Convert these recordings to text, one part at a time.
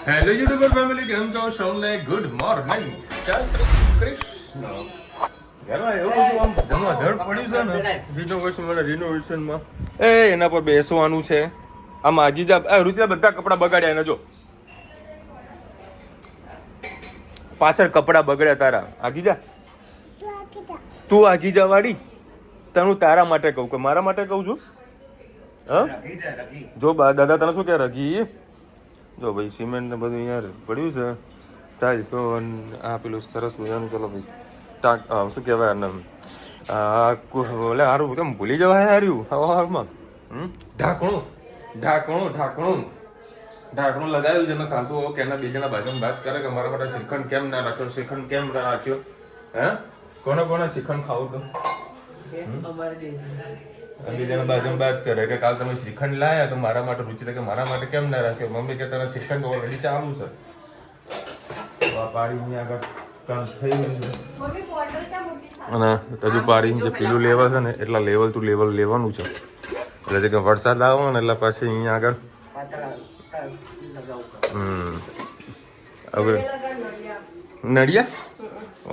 Hello YouTuber family, કેમ છો? સૌને ગુડ મોર્નિંગ. જય શ્રી કૃષ્ણ. ઘરમાં એવું બધું આમ ધમાધડ પડ્યું છે ને રિનોવેશનમાં. એના પર બેસવાનું છે. આમ આગીજા રુચિતા બધા કપડા બગાડ્યા એને જો. પાછળ કપડા બગડ્યા તારા. આગીજા તું આગીજા વાળી તને તારા માટે કહું કે મારા માટે કહું છું? હા જો દાદા તને શું કે રઘી જો ભાઈ સિમેન્ટ ને બધું યાર પડ્યું છે ટાઈલ્સો આ પેલું સરસ મજાનું. ચલો ભાઈ શું કહેવાય ને ઓલે સારું કેમ ભૂલી જવાય હાર્યું હવામાં. ઢાંકણું ઢાંકણું ઢાંકણું ઢાંકણું લગાવ્યું છે ને સાસુ કે એના બે જણા બાજુ બાજ કરે કે મારા માટે શ્રીખંડ કેમ ના રાખ્યો, શ્રીખંડ કેમ ના રાખ્યો? હે કોને કોને શ્રીખંડ ખાવું તો બે જણા બાજુ બાજ કરે કે કાલ તમે શ્રીખંડ લાયા તો મારા માટે રુચિ કે મારા માટે કેમ ના રાખ્યો? મમ્મી કે તને શ્રીખંડ ઓલરેડી ચાલુ છે. પાડી આગળ કામ થઈ ગયું છે અને હજુ પાડી જે પેલું લેવલ છે ને એટલા લેવલ ટુ લેવલ લેવાનું છે. એટલે કે વરસાદ આવો ને એટલે પછી અહીંયા આગળ હવે નડિયા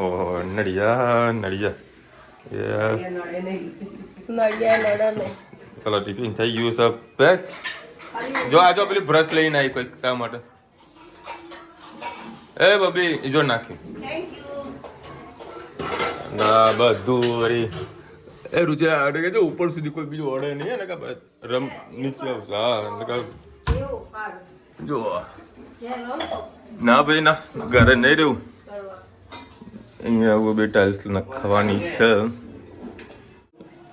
ઓહો નડિયા નડિયા ચલો ટિફિન થઈ ગયું સબ પેક. જો આજો પેલી બ્રશ લઈને આવી કોઈ કામ માટે. એ બબી જો નાખ્યું ના બધું વળી. એ રુચિ અડે કે ઉપર સુધી કોઈ બીજું અડે નહીં ને કે રમ નીચે આવશે. હા જો ના ભાઈ ના ઘરે નહીં રહેવું. અહીંયા આવું બે ટાઇલ્સ નાખવાની છે.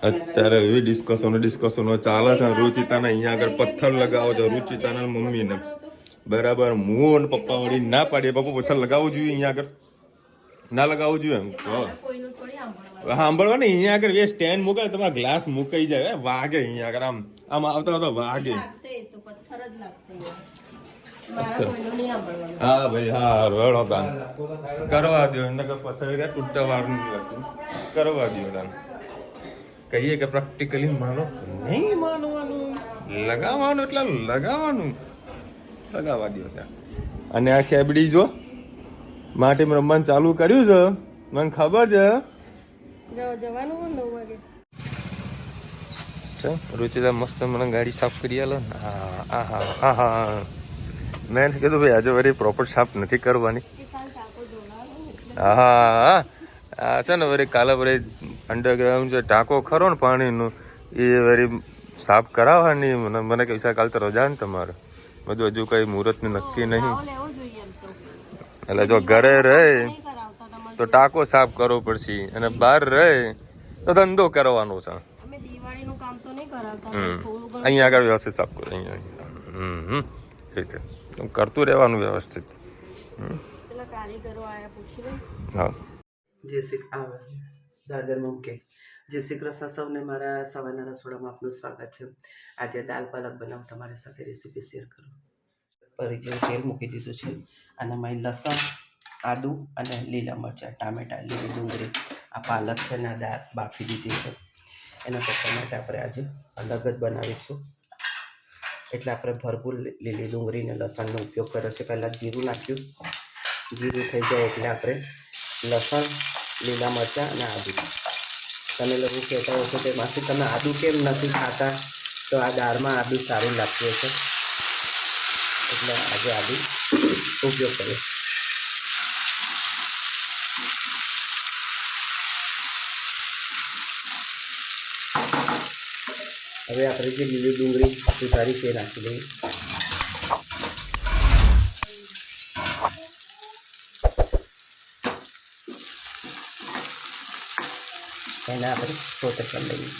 અત્યારે એવી ડિસ્કશનો ચાલે છે. રુચિતાને અહીંયા આગળ પથ્થર લગાવો છે. રુચિતાના મમ્મીને બરાબર હું અને પપ્પા વળી ના પાડીએ. પપ્પા પથ્થર લગાવવું જોઈએ અહીંયા આગળ ના લગાવવું જોઈએ એમ સાંભળવા ને. અહીંયા આગળ એ સ્ટેન્ડ મૂકે તમારા ગ્લાસ મુકાઈ જાય વાગે. અહીંયા આગળ આમ આમ આવતા આવતા વાગે. હા ભાઈ હા રડો તાન કરવા દો એને પથ્થર તૂટતા વાર નહીં લાગતું. કરવા દો તાન કહીએ કે પ્રેક્ટિકલી માનો નહીં માનવાનું. લગાવવાનું એટલે લગાવવાનું. લગાવવા દો ત્યાં. અને આ ખેબડી જો માટીમાં રમવાનું ચાલુ કર્યું છે. મને ખબર છે રુચિતા મસ્ત મને ગાડી સાફ કરી આલો. હા હા હા મેં કીધું ભાઈ આજે વળી પ્રોપર સાફ નથી કરવાની. હા આ છે ને વળી કાલે વળી અંડરગ્રાઉન્ડ જે ટાંકો ખરો ને પાણીનું એ વળી સાફ કરાવવાની. મને કહે કાલ તો રજા ને તમારે બધું હજુ કઈ મુહૂર્તનું નક્કી નહીં. એટલે જો ઘરે રહે તો ટાંકો સાફ કરવો પડશે અને બહાર રહે તો ધંધો કરવાનો છે. અહીંયા આગળ વ્યવસ્થિત સાફ કરો. અહીંયા છે કરતું રહેવાનું વ્યવસ્થિત. હા જય શ્રી કૃષ્ણ સૌને મારા સવારના રસોડામાં આપનું સ્વાગત છે. આજે દાલ પાલક બનાવું તમારી સાથે રેસીપી શેર કરું. પરી જેવું તેલ મૂકી દીધું છે. આનામાં લસણ, આદુ અને લીલા મરચાં, ટામેટાં, લીલી ડુંગળી, આ પાલક છે ને આ દાળ બાફી દીધી છે. એના પપ્પા માટે આપણે આજે અલગ જ બનાવીશું. એટલે આપણે ભરપૂર લીલી ડુંગળી અને લસણનો ઉપયોગ કર્યો છે. પહેલાં જીરું નાખ્યું. જીરું થઈ જાય એટલે આપણે લસણ, લીલા મરચાં અને આદુ. તમે લોકો કહેતા હો છો કે માસી તમે આદુ કેમ નથી ખાતા? તો આ દાળમાં આદુ સારું લાગતું હશે એટલે આજે આદુ ઉપયોગ કર્યો. હવે આપણે જે લીલી ડુંગળી સુધારી તે નાખી દઈએ. એને આપણે સોતે કરી લઈએ.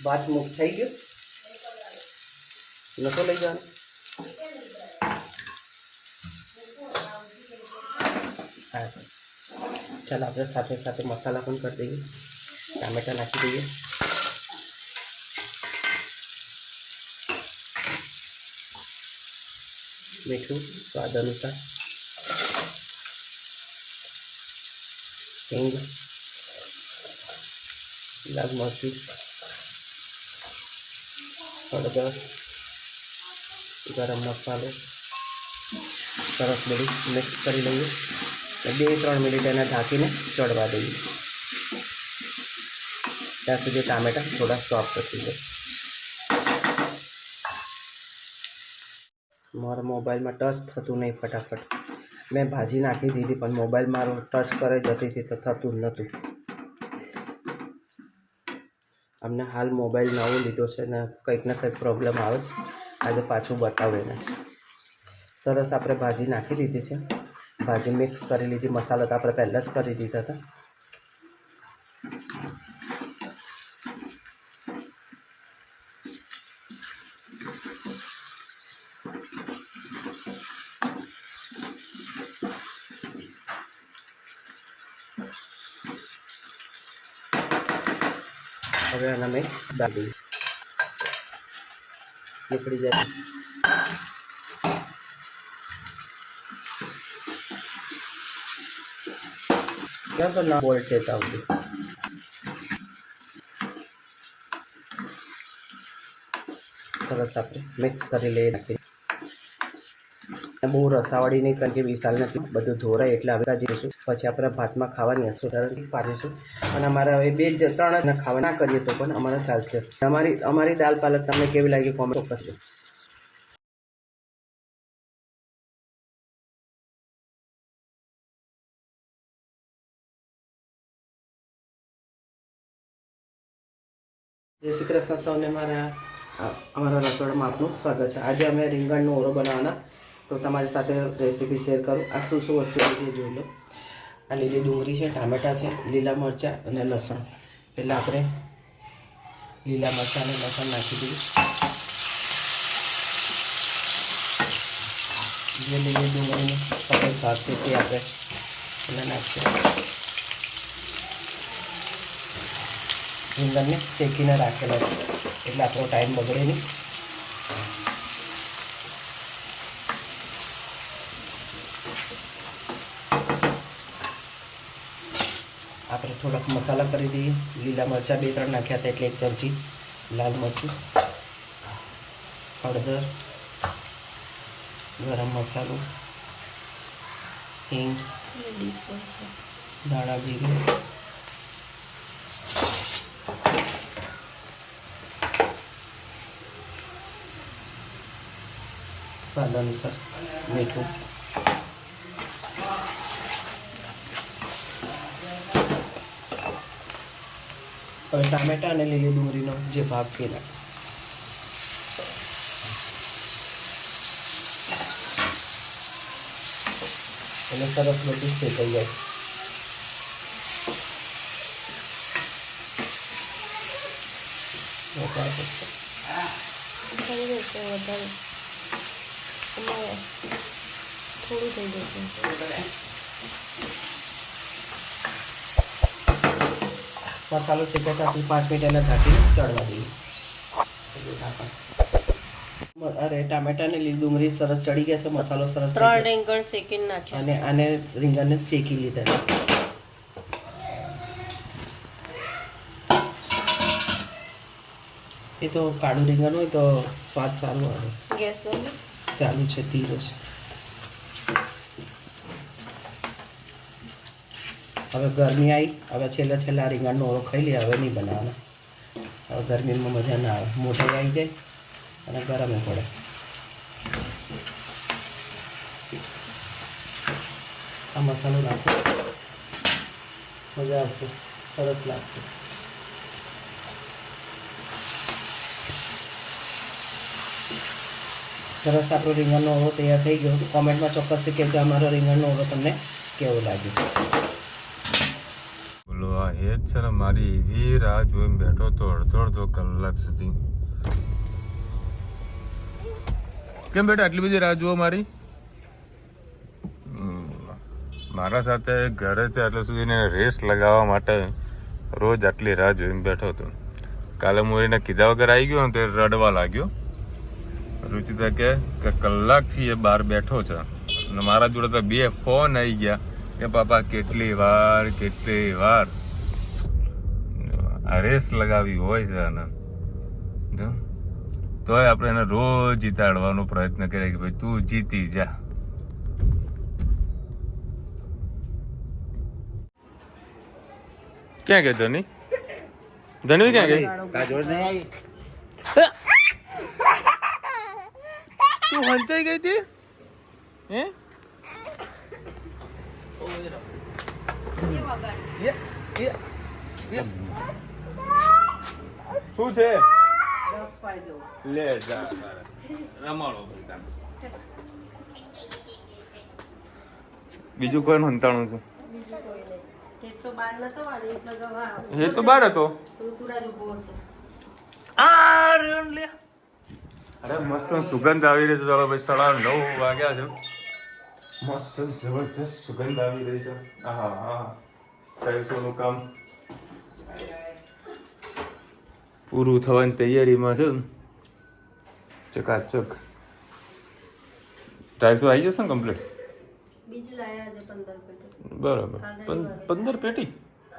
ભાત મુક થઈ ગયું નતો લઈ જવાનું. હા ચાલો આપણે સાથે સાથે મસાલા પણ કરી દઈએ. ટામેટાં નાખી દઈએ. મીઠું સ્વાદ અનુસાર, હિંગ, લાલ મરચું, હળદર, ગરમ મસાલો સરસ બધું મિક્સ કરી લઈએ. 2-3 મિનિટ એને ઢાંકીને ચડવા દઈએ ત્યાં સુધી ટામેટાં થોડા સોફ્ટ થઈ જાય. મારા મોબાઈલમાં ટચ થતું નહીં ફટાફટ. મેં ભાજી નાખી દીધી પણ મોબાઈલ મારો ટચ કરે જતી હતી તો થતું જ નહોતું. અમને હાલ મોબાઈલ નવો લીધો છે ને કંઈક ને કંઈક પ્રોબ્લેમ આવે છે. આજે પાછું બતાવે ને. સરસ આપણે ભાજી નાખી દીધી છે. ભાજી મિક્સ કરી લીધી. મસાલા તો આપણે પહેલાં જ કરી દીધા હતા. હવે આને મેં ડાળી નીકળી જાય. ક્યાં તો ના બોલ્ટ દેતા આવતું. સરસ આપણે મિક્સ કરી લઈએ. નાખી બહુ રસાવાળી નહીં કારણ કે વિશાલ નથી બધું ધોરાય એટલે હવે જઈશું પછી આપણે ભાતમાં ખાવાની હશે કારણ પાડીશું. અને અમારે હવે 2-3 ખાવા ના કરીએ તો પણ અમારે ચાલશે. અમારી દાલ પાલક તમને કેવી લાગી કોમેન્ટ કરજો. જય શ્રી કૃષ્ણ સૌને. અમારા રસોડામાં આપનું સ્વાગત છે. આજે અમે રીંગણનો ઓરો બનાવવાના તો તમારી સાથે રેસીપી શેર કરું. આ શું વસ્તુ છે જોઈ લો. આ લીલી ડુંગળી છે, ટામેટાં છે, લીલા મરચાં અને લસણ. એટલે આપણે લીલા મરચાં અને લસણ નાખી દઈએ. જે લીલી ડુંગળીનો સફેદ ભાગ છે તે આપણે એને નાખીએ. રીંગણને શેકીને રાખેલા છે એટલે આપણો ટાઈમ બગડે નહીં. આપણે થોડાક મસાલા કરી દઈએ. લીલા મરચાં 2-3 નાખ્યા હતા એટલે 1 ચમચી લાલ મરચું, હળદર, ગરમ મસાલો, હિંગ, ધાણા જીરું, સ્વાદ અનુસાર મીઠું. હવે ટામેટાં અને લીલી ડુંગળીનો જે ભાગ છે એના એને સરસ બધું શેકાઈ જાય. મસાલો શેકાતા 5 મિનિટ એને ઢાંકીને ચડવા દઈએ. અરે ટામેટા ને લીલી ડુંગળી સરસ ચડી ગયા છે. મસાલો સરસ 3 રીંગણ શેકીને નાખ્યા અને આને રીંગણને શેકી લીધા. એ તો કાળું રીંગણ હોય તો સ્વાદ સારો આવે. ગેસ બંધ ચાલુ છે, ધીરો છે. હવે ગરમી આવી. હવે છેલ્લા રીંગણનો ઓળો ખાઈ લે. હવે નહીં બનાવવાના. હવે ગરમીમાં મજા ના આવે. મોઢાઈ આવી જાય અને ગરમે પડે. આ મસાલો નાખો, મજા આવશે, સરસ લાગશે. સરસ આપણો રીંગણનો ઓળો તૈયાર થઈ ગયો. કોમેન્ટમાં ચોક્કસથી કહેજો અમારો રીંગણનો ઓળો તમને કેવો લાગ્યો. બોલો આ એ જ છે ને મારી એવી રાહ જોઈને બેઠો તો અડધો કલાક સુધી. કેમ બેટા આટલી બધી રાહ જુઓ મારી? મારા સાથે ઘરે છે એટલે સુધી રેસ લગાવવા માટે રોજ આટલી રાહ જોઈને બેઠો હતો. કાલે હું એને કીધા વગર આવી ગયો ને તે રડવા લાગ્યો. રુચિતા કે કલાકથી એ બહાર બેઠો છે અને મારા જોડે તો 2 ફોન આવી ગયા કે પાપા કેટલી વાર આ રેસ લગાવી હોય છે આને જો તોય આપણે એને રોજ જીતાડવાનો પ્રયત્ન કરીએ કે ભાઈ તું જીતી જા. ક્યાં ગયા ધની? ધનવી ક્યાં ગઈ? તું હંચાઈ ગઈ હતી હે? શું છે? લે જા રમાડો. બીજું કોઈ હંતાણું છે? એ તો બાર હતો. અરે મસ્ત સુગંધ આવી રહી છે. ચાલો ભાઈ 9:30 વાગ્યા છે. મસ્ત જબરજસ્ત સુગંધ આવી રહી છે. હા ટાઈલ્સોનું કામ પૂરું થવાની તૈયારીમાં છે. ચકાચક ટાઈલ્સો આવી જશે ને કમ્પ્લીટ? બીજી લાયા છે 15 પેટી. બરાબર 15 પેટી?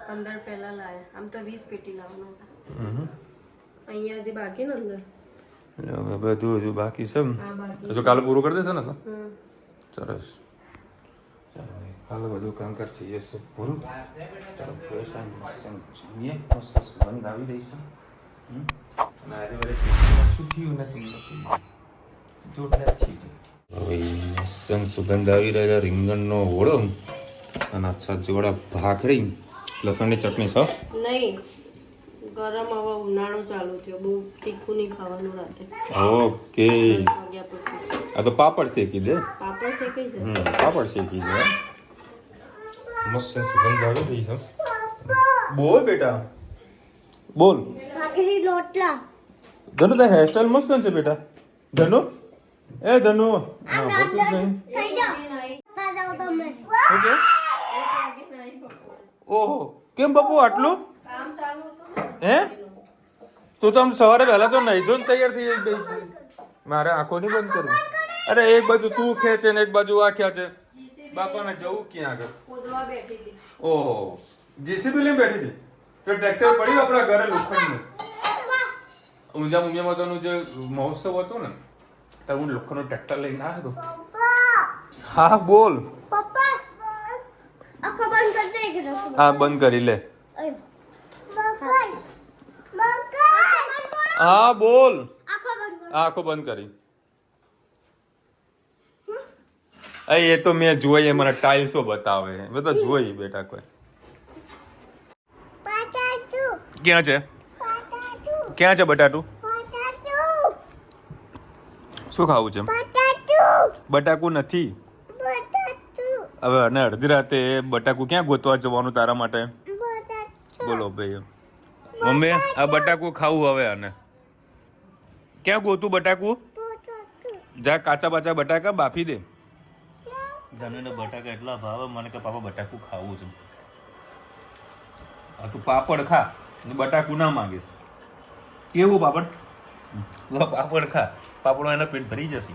15 પહેલા લાયા. આમ તો 20 પેટી લાવવાના હતા. અહીંયા જે બાકી ને અંદર હવે બધું હજુ બાકી છે. આ બાકી હજુ કાલે પૂરું કરી દેશે ને તો હમ. સરસ. ચાલો કાલે બધું કામકાજ થઈ જશે પૂરું. ચાલો પૈસા જોઈએ મસ્ત સુગંધ આવી રહી છે. અને આજે બધે શું થયું નથી જોરદાર થયું. હવે મસ્ત સુગંધ આવી રહ્યા છે. રીંગણનો ઓળો અને અચ્છા જોડા ભાખરી લસણની ચટણી સર. નહીં ગરમ હવે ઉનાળો ચાલુ થયો. બહુ તીખું નહીં ખાવાનું રાતે. ઓકે 10 વાગ્યા પછી. આ તો પાપડ શેકી દે. પાપડ શેકાઈ જશે. પાપડ શેકી દે. મસ્ત સુગંધ આવી રહી છે. બોલ બેટા બોલ. ભાખરી રોટલા ધનુ તારી હેરસ્ટાઈલ મસ્ત છે બેટા. ધનુ એ ધનુ હા બોલતું જ નહીં. થઈ જાઓ જાઓ તમે ઓકે ઓહો કેમ બાપુ આટલું કામ ચાલુ હતું ને. હે તું તો આમ સવારે વહેલા તો નહીં ધોઈને તૈયાર થઈ ગઈ છે. મારે આંખો નહીં બંધ કરવી. અરે એક બાજુ તું ખેંચે ને એક બાજુ આ ખેંચે. બાપાને જવું ક્યાં આગળ? ખોદવા બેઠી હતી. ઓહો જેસીબી લઈને બેઠી હતી તો ટ્રેક્ટર પડ્યું આપણા ઘરે લોખંડનું. ઊંઝા મુંજા માતાનું જે મહોત્સવ હતો ને ત્યારે હું લોખંડનું ટ્રેક્ટર લઈને આવ્યો હતો. હા બોલ. પપ્પા આખો બંધ કરી દે કે હા બંધ કરી લે. હા બોલ. આંખો બંધ કરી. એ તો મેં જોઈ મને ટાઇલ્સો બતાવે. બધા જોઈ બેટા કોઈ ક્યાં છે? ક્યાં છે બટાટું? શું ખાવું છે? બટાકું નથી. હવે અને અડધી રાતે બટાકું ક્યાં ગોતવા જવાનું તારા માટે? બોલો ભાઈ મમ્મી આ બટાકું ખાવું હવે આને ક્યાં ગોતું બટાકું? જા કાચા બાચા બટાકા બાફી દે. ધનુને બટાકા એટલા ભાવે મને કે પાપા બટાકું ખાવું છે. તું પાપડ ખા બટાકું ના માંગીશ. કેવું પાપડ? પાપડ ખા. પાપડો એના પેટ ભરી જશે.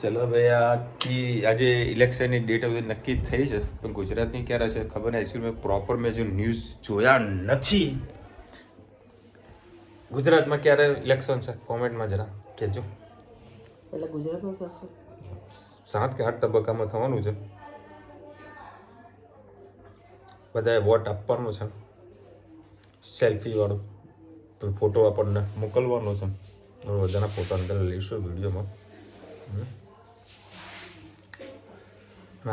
ચલો ભાઈ આજે ઇલેક્શનની ડેટ હવે નક્કી થઈ છે પણ ગુજરાતની ક્યારે છે ખબર નહીં. એકચ્યુઅલી મેં પ્રોપર જો ન્યૂઝ જોયા નથી. ગુજરાતમાં ક્યારે ઇલેક્શન છે કોમેન્ટમાં જરા કહેજો. એટલે ગુજરાતમાં થશે 7 કે 8 તબક્કામાં થવાનું છે. બધાએ વોટ આપવાનો છે. સેલ્ફી વાળો ફોટો આપણને મોકલવાનો છે. બધાના ફોટો અંદર લઈશું વિડીયોમાં.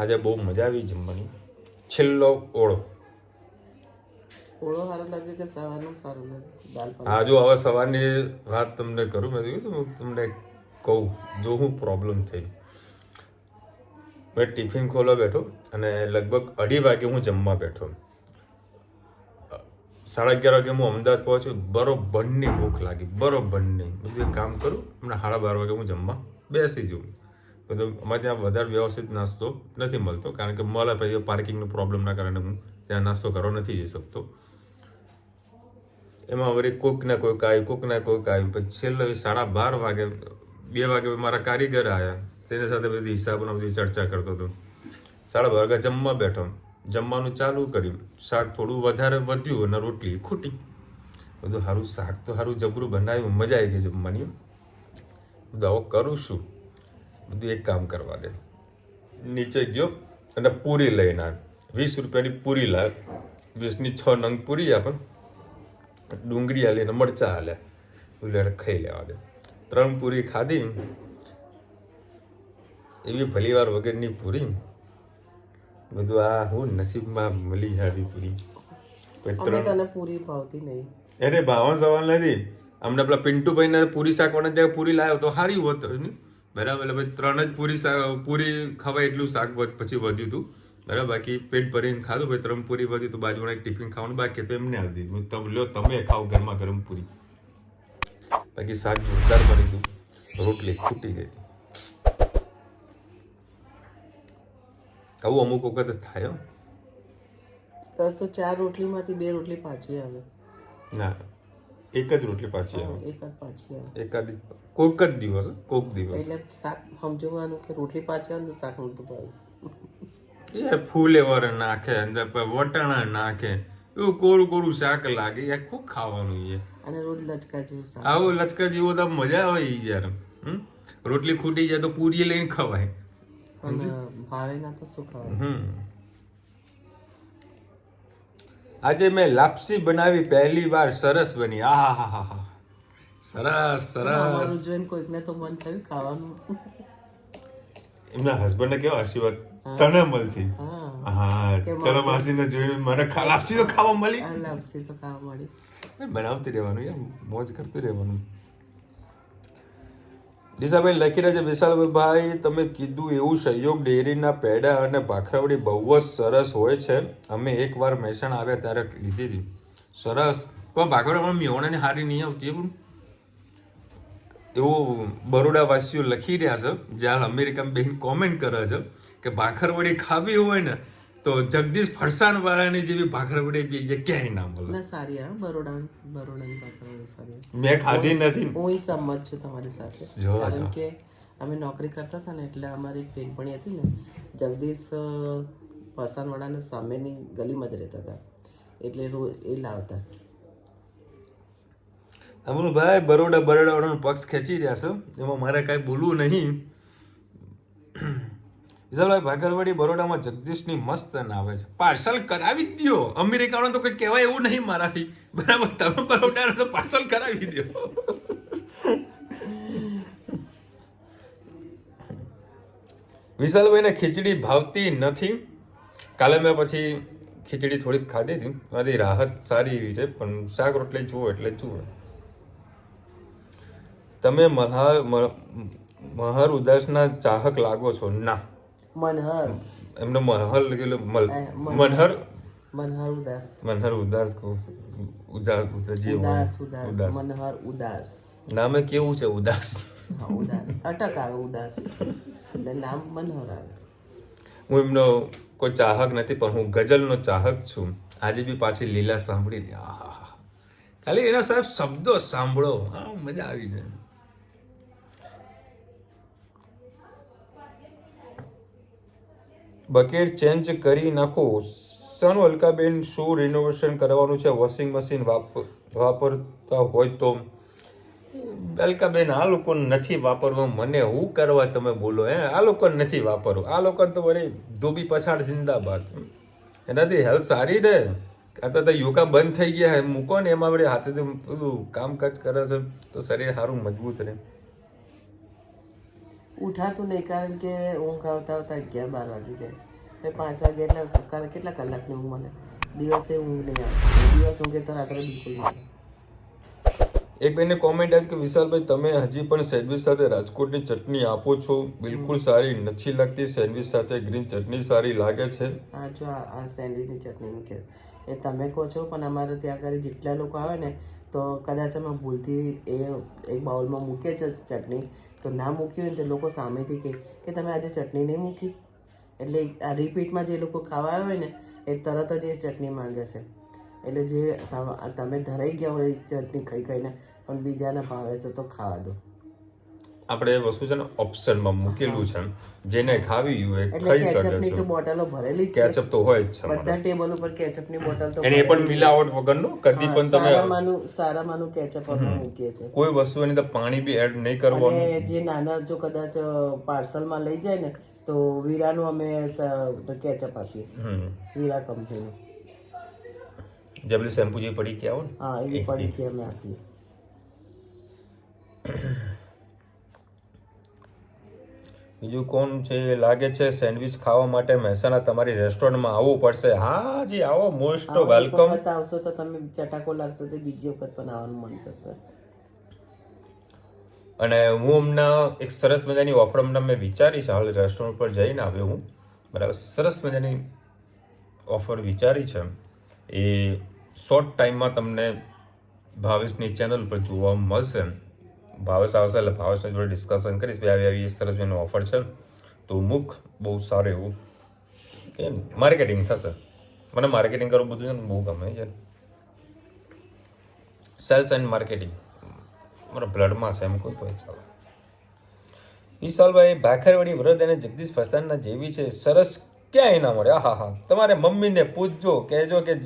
આજે બહુ મજા આવી જમવાની. છેલ્લો ઓળો સારું લાગે કે સવારનું સારું લાગે? દાલ પાલક. હા જો હવે સવારની વાત તમને કરું મેં કીધું હું તમને કહું જો હું પ્રોબ્લેમ થઈ. મેં ટિફિન ખોલવા બેઠો અને લગભગ 2:30 વાગે હું જમવા બેઠો. 11:30 વાગે હું અમદાવાદ પહોંચ્યો. બરોબરની ભૂખ લાગી. બરોબરની બધું એક કામ કરું હમણાં 12:30 વાગે હું જમવા બેસી જઉં. બધું અમારે ત્યાં વધારે વ્યવસ્થિત નાસ્તો નથી મળતો કારણ કે મળે પછી પાર્કિંગનો પ્રોબ્લેમના કારણે હું ત્યાં નાસ્તો કરવા નથી જઈ શકતો. એમાં વળી કોક ના કોઈક આવ્યું પછી છેલ્લો 12:30 વાગે 2 વાગે મારા કારીગર આવ્યા, તેની સાથે બધી હિસાબનો બધી ચર્ચા કરતો હતો. 12:30 વાગે જમવા બેઠો, જમવાનું ચાલુ કર્યું, શાક થોડું વધારે વધ્યું અને રોટલી ખૂટી. બધું સારું, શાક તો સારું જબરું બનાવ્યું, મજા આવી ગઈ જમવાની. બધું આવો કરું શું, બધું એક કામ કરવા દે. નીચે ગયો અને પૂરી લઈને આવ્યો, 20 રૂપિયાની પૂરી લાવ, 20ની 6 નંગ પૂરી આપે, ડુંગળી હાલી અને મરચાં હાલ્યા, ઉલેડ ખાઈ લેવા દે. 3 પૂરી ખાધી, એવી ભલીવાર વગરની પૂરી. બધું આ હું નસીબમાં મળી આવી પૂરી. તને પૂરી ભાવતી નહીં. અરે ભાવવાનો સવાલ નથી. અમને પેલા પિન્ટુભાઈને પૂરી શાક વાળા ત્યાં પૂરી લાવ્યો તો સારી હોત બરાબર. એટલે પછી 3 જ પૂરી ખવાય એટલું શાક પછી વધ્યું હતું બરાબર. બાકી પેટ ભરીને ખાધું, ભાઈ 3 પૂરી વધી તો બાજુમાં એક ટિફિન ખાવાનું બાકી તો એમને આવી દીધું. તમે ખાઓ ગરમા ગરમ પૂરી. બાકી શાક જોરદાર બની હતું, રોટલી ખૂટી ગઈ હતી. આવું અમુક વખત થાય. તો 4 રોટલીમાંથી 2 રોટલી પાછી આવે. ના, એક જ રોટલી પાછી આવે, એક જ પાછી આવે, એકાદ કોક જ દિવસ, કોક દિવસ. એટલે શાક સમજવાનું કે રોટલી પાછી આવે તો શાક નતું ભાવ્યું. એ ફૂલેવર નાખે, અંદર વટાણા નાખે, એવું કોરું કોરું શાક લાગે, આખું ખાવાનું. એ અને રોજ લચકા જેવું શાક. આવું લચકા જેવો તો મજા આવે યાર. રોટલી ખૂટી જાય તો પૂરી લઈને ખવાય, અને ભાવે ના તો શું ખાવાય. આજે મેં લાપસી બનાવી, પહેલી વાર, સરસ બની. આહા, સરસ સરસ. અમારું જોઈને કોઈકને તો મન થયું ખાવાનું. એમના હસબન્ડને કેવા આશીર્વાદ તને મળશે. હા, ચલો માસીને જોઈને મને લાપસી તો ખાવા મળી. લાપસી તો ખાવા મળી. બનાવતી રહેવાનું યાર, મોજ કરતું રહેવાનું. દિશાભાઈ લખી રહ્યા છે, વિશાલભાઈ તમે કીધું એવું સહયોગ ડેરીના પેડા અને ભાખરવડી બહુ જ સરસ હોય છે. અમે એકવાર મહેસાણા આવ્યા ત્યારે લીધી હતી, સરસ. પણ ભાખરવડીમાં મેવણાની હારી નહીં આવતી એવું બરોડાવાસીઓ લખી રહ્યા છે. જ્યારે અમેરિકામાં બેન કોમેન્ટ કરે છે કે ભાખરવડી ખાવી હોય ને તો જગદીશ ફરસાણ વાળાની જેવી ભાખરવડી બીજે ક્યાંય ના મળે. સારી આ બરોડાની ભાખરવડી સારી. મેં ખાધી નથી. હું સહમત છું તમારી સાથે, કારણ કે અમે નોકરી કરતા હતા ને એટલે અમારી એક બેનપણી હતી ને, જગદીશ ફરસાણવાળાને સામેની ગલીમાં જ રહેતા હતા, એટલે એ લાવતા. અમરુભાઈ બરોડાવાળાનો પક્ષ ખેંચી રહ્યા છો, એમાં મારે કાંઈ બોલવું નહીં. વિશાલભાઈ ભાખરવડી બરોડામાં જગદીશની મસ્ત આવે છે, પાર્સલ કરાવી જ દો. અમેરિકાનો તો કંઈ કહેવાય એવું નહીં મારાથી બરાબર. તમે બરોડાનો તો પાર્સલ કરાવી દો. વિશાલભાઈને ખીચડી ભાવતી નથી. કાલે મેં પછી ખીચડી થોડીક ખાધી હતી, મારી રાહત સારી એવી છે, પણ શાક રોટલી જુઓ એટલે જુઓ. તમે મહર ઉદાસના ચાહક લાગો છો. ના, મનહર એમનો મનહર ઉદાસ કહું. મનહર ઉદાસ નામે કેવું છે ઉદાસ. ઉદાસ અટક આવે, ઉદાસ એટલે નામ મનહર આવે. હું એમનો કોઈ ચાહક નથી, પણ હું ગઝલનો ચાહક છું. આજે બી પાછી લીલા સાંભળી, આહા, ખાલી એના સાહેબ શબ્દો સાંભળો, હા મજા આવી જાય. બકેટ ચેન્જ કરી નાખો. શાનું અલકાબેન, શું રિનોવેશન કરવાનું છે? વોશિંગ મશીન વાપરતા હોય તો? અલકાબેન, આ લોકોને નથી વાપરવું, મને હું કરવા તમે બોલો? આ લોકોને નથી વાપરવું, આ લોકોને તો વળી ધોબી પછાડ જિંદાબાદ. એનાથી હેલ્થ સારી રહે. આ તો યોગા બંધ થઈ ગયા, મૂકો ને એમાં વળી હાથેથી બધું કામકાજ કરે છે તો શરીર સારું મજબૂત રહે. ઉઠાતું નહીં, કારણ કે ઊંઘ આવતા 11-12 વાગી જાય. 5 વાગે એટલે કેટલા કલાકની ઊંઘ મળે? દિવસે ઊંઘ નહીં આવે, દિવસ ઊંઘે તો રાત્રે બિલકુલ નહીં. એક બેને કોમેન્ટ આવી કે વિશાલભાઈ તમે હજી પણ સેન્ડવિચ સાથે રાજકોટની ચટણી આપો છો, બિલકુલ સારી નથી લાગતી. સેન્ડવિચ સાથે ગ્રીન ચટણી સારી લાગે છે. હા, જો આ સેન્ડવિચની ચટણીની કે એ તમે કહો છો, પણ અમારે ત્યાં આગળ જેટલા લોકો આવે ને તો કદાચ અમે ભૂલથી એ એક બાઉલમાં મૂકે છે ચટણી, તો ના મૂકી હોય ને તો લોકો સામેથી કહે કે તમે આજે ચટણી નહીં મૂકી. એટલે આ રિપીટમાં જે લોકો ખાવા આવે ને એ તરત જ એ ચટણી માંગે છે. એટલે જે તમે ધરાઈ ગયા હોય ચટણી ખાઈ ખાઈને પણ બીજાને ભાવે છે તો ખાવા દો. આપણે એ વસ્તુ છે ને ઓપ્શનમાં મૂકેલું છે, જેને ખાવી હોય એ એટલે ખાઈ શકે કેચઅપની છે. તો બોટલો ભરેલી જ છે, કેચઅપ તો હોય જ છે બધા અમારે. ટેબલ ઉપર કેચઅપની બોટલ તો અને એ પણ મિલાવટ વગરનું. કદી પણ તમે સારામાંનું કેચઅપ અમે મૂકીએ છીએ. કોઈ વસ્તુ એની અંદર પાણી બી એડ નહીં કરવાનું. અને જે નાના જો કદાચ પાર્સલમાં લઈ જાય ને તો વીરાનું અમે કેચઅપ આપીએ, વીરા કંપનીનું. જે પેલી શેમ્પુ જે પડી ગયા હોય હા એવી પડી છે અમે આપીએ. બીજું કોણ છે? લાગે છે સેન્ડવિચ ખાવા માટે મહેસાણા તમારી રેસ્ટોરન્ટમાં આવવું પડશે. હા જી આવો, મોસ્ટ એક વેલકમ. વખત આવશો તો તમે ચટાકો લાગશે તો બીજી વખત પણ આવવાનું મન થશે. અને હું હમણાં એક સરસ મજાની ઓફર હમણાં મેં વિચારી છે, હાલ રેસ્ટોરન્ટ પર જઈને આવ્યો હું, બરાબર. સરસ મજાની ઓફર વિચારી છે, એ શોર્ટ ટાઈમમાં તમને ભાવેશની ચેનલ પર જોવા મળશે. ભાવેશ આવશે એટલે ભાવેશને જોડે ડિસ્કશન કરીશ, ભાઈ આવી સરસ મજાની ઓફર છે તો મુક, બહુ સારું એવું એ માર્કેટિંગ થશે. મને માર્કેટિંગ કરવું બધું છે ને બહુ ગમે છે, સેલ્સ એન્ડ માર્કેટિંગ મારા બ્લડમાં છે એમ કોઈ તો ચાલે. વિશાલભાઈ ભાખરવાડી વરદ અને જગદીશ ફસાણના જેવી છે, સરસ ક્યાંય ના મળે. હા હા, તમારે મમ્મીને પૂછજો, કહેજો કે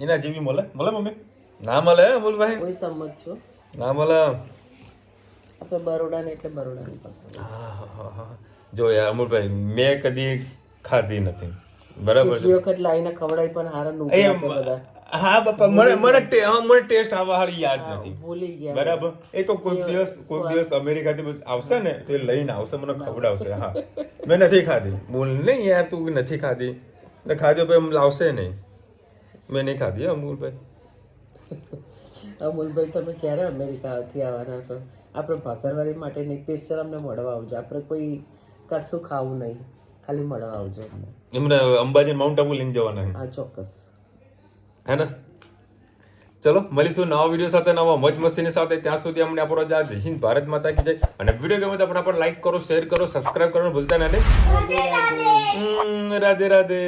એના જેવી મળે. મળે મમ્મી? ના મળે અમુલભાઈ, કોઈ સમજ છો? ના મળે. આપણે બરોડા ને એટલે બરોડાની પકડ. હા જો યાર અમુલભાઈ, મેં કદી ખાધી નથી, બરાબર કેટલી છે. વખત લાઈને ખવડાવી પણ હારા નુકરા છે બધા. હા બાપા, મને ટેસ્ટ આવા હારી યાદ નથી, ભૂલી ગયા બરાબર. એ તો કોઈક દિવસ અમેરિકાથી આવશે ને તો એ લઈને આવશે, મને ખવડાવશે. હા, મેં નથી ખાધી. બોલ નહીં યાર, તું નથી ખાધી ને ખાધી તો એમ લાવશે નહીં. મેં નહીં ખાધી અમુલભાઈ. અમુલભાઈ તમે ક્યારે અમેરિકાથી આવવાના છો? આપણે ભાખરવાડી માટે નહીં, સ્પેશિયલ અમને મળવા આવજો. આપણે કોઈ કશું ખાવું નહીં, ખાલી મળવા આવજો અમને. એમને અંબાજી માઉન્ટ આબુ લઈને જવાના છે. હા ચોક્કસ. હે ને? ચલો મળીશું નવા વિડીયો સાથે, નવા મોજ મસ્તીની સાથે. ત્યાં સુધી અમને આપણો જય હિન્દ, ભારત માતા કી જય. અને વિડીયો ગમે તો ફટાફટ લાઈક કરો, શેર કરો, સબસ્ક્રાઇબ કરવાનું ભૂલતા નહીં. રાધે રાધે.